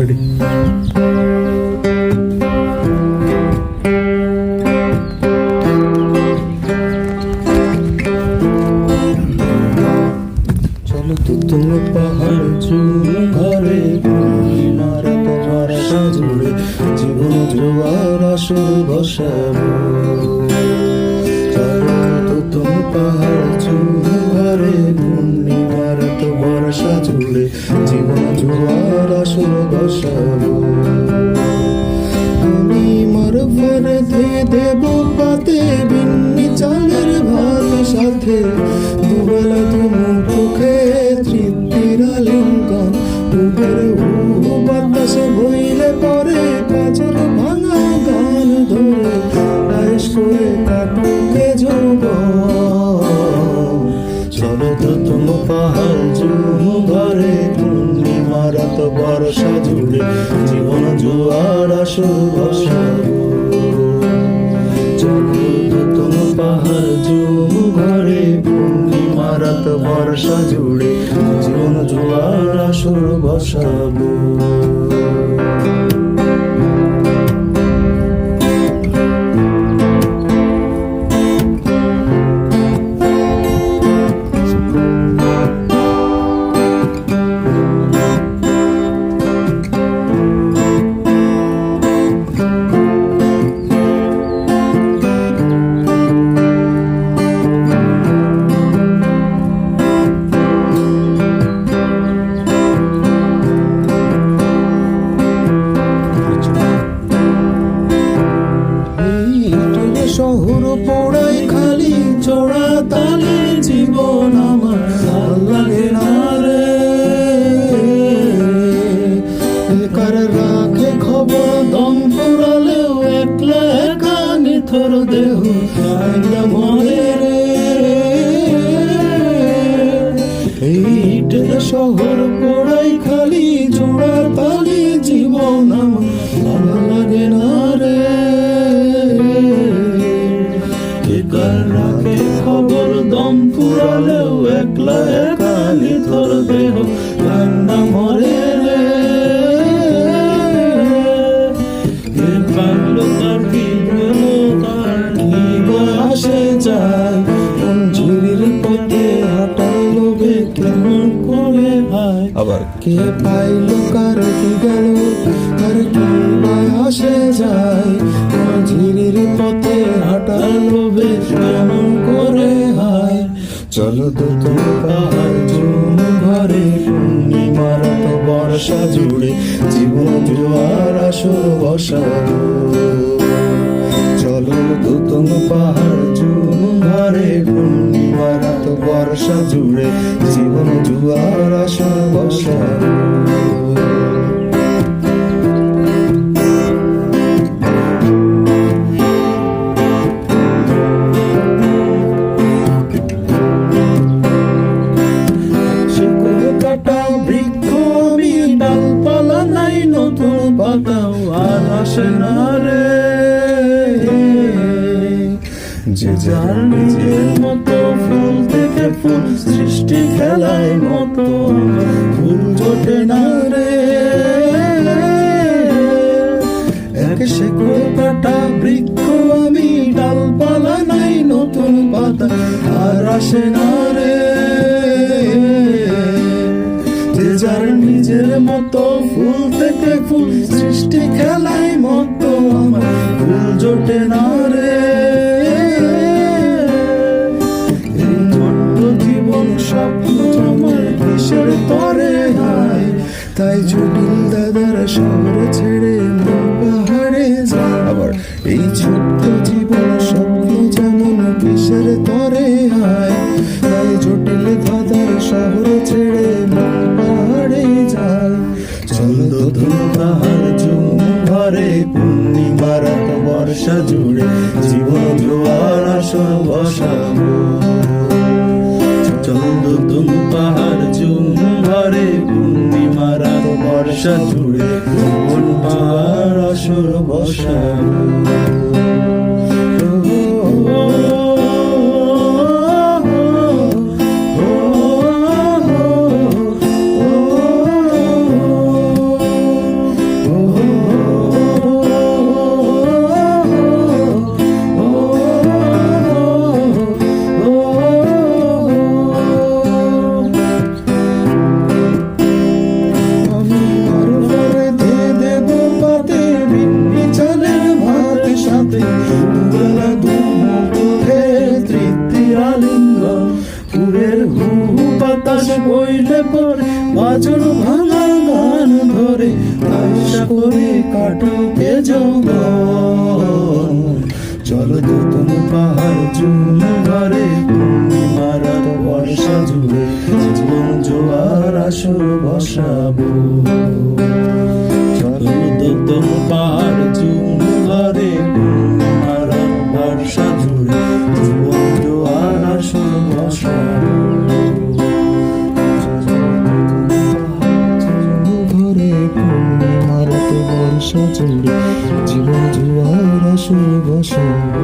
Ready. চলো তো তুমি পাহাড় চূড়ে ঘরে পূর্ণিমারা তোমার সাজুড়ে জীবন জোয়ার আসর বসাবো। চলো তো তুমি পাহাড় চূড়ে ঘরে পূর্ণিমারা তোমার সাজুড়ে জীবন জোয়ার আসর বসাবো। আমি মার ফেরে ধুয়ে দেব পাতে বিন্নি চালের ভাত সাথে দুবেলা মুখে তৃপ্তির আলিঙ্গন বুকের বাতাসে বইলে পরে কাজের ভাঙা গান ধরে আয়েশ করে কাটুকে যৌবন। চলো তো তুমি পাহাড় চূড় ঘরে পূর্ণিমার রাত বর্ষা জুড়ে জীবন জোয়ার আসর বসাবো। চলো তো তুমি পাহাড় চূড় ঘরে পূর্ণিমার রাত বর্ষা জুড়ে জীবন জোয়ার আসর বসাবো। শহর পোড়াই খালি চোরা তালে জীবন আমার ভাল লাগে না রে। কার রাখে খবর দম ফুরালেও একলা একা নিথর দেহ মরে রে। এইটা শহর পোড়াই খালি চোরা তালে জীবন আমার ভাল লাগে না রে। রাখে খবর দম ফুরালেও একলা একা নিথর দেহ ঠান্ডা মরে রে। পাগলো তার কি গেল তার কি আসে যায় কোন ঝিরির পথে হাঁটার লোভে কেমন করে হয় আবার কে পাইলো কার কি গেল তার কি আসে যায় কোন ঝিরির পথে হাঁটার লোভে কেমন করে হয়। চলো তো তুমি পাহাড় চূড় ঘরে পূর্ণিমার রাত বর্ষা জুড়ে জীবন জোয়ার আসর বসাবো। চলো তো তুমি পাহাড় চূড় ঘরে পূর্ণিমার রাত বর্ষা জুড়ে জীবন জোয়ার আসর বসাবো। পাতাও আর আসে না রে। যে যার নিজের মতো ফুল থেকে ফুল সৃষ্টি খেলায় মতো ফুল জোটে না রে। এক শেকড় কাটা বৃক্ষ আমি ডালপালা নাই নতুন পাতা আর আসে না রে। যার নিজের মতো ফুল থেকে ফুল সৃষ্টি খেলায় মতো আমার ফুল জোটে না রে। এই ছোট্ট জীবন স্বপ্ন আমার কিসের তরে হায় তাই জটিল দাদার শহর ছেড়ে পাহাড়ে যায়। আবার এই ছোট্ট জীবন স্বপ্ন যেমন কিসের তরে হায় তাই জটিল দাদার শহর ছেড়ে পাহাড়ে যায়। চলো তো তুমি পাহাড় চূড় ঘরে পূর্ণিমার রাত বর্ষা জুড়ে জীবন জোয়ার আসর বসাবো। চলো তো তুমি পাহাড় চূড় ঘরে পূর্ণিমার রাত বর্ষা জুড়ে জীবন জোয়ার আসর বসাবো। করে আশা করে কাটুকে যৌবন। চলো নতুন পাহাড় চুন ঘরে পূর্ণিমা রাত বর্ষা জুড়ে জীবন জোয়ার আসর বসাবো। চলো নতুন পাহাড় চুন ঘরে পূর্ণিমা রাত বর্ষা জুড়ে জীবন জোয়ার আসর বসাবো। ঘরে পূর্ণিমা রাত বর্ষা জুড়ে জীবন জোয়ার আসর বসাবো।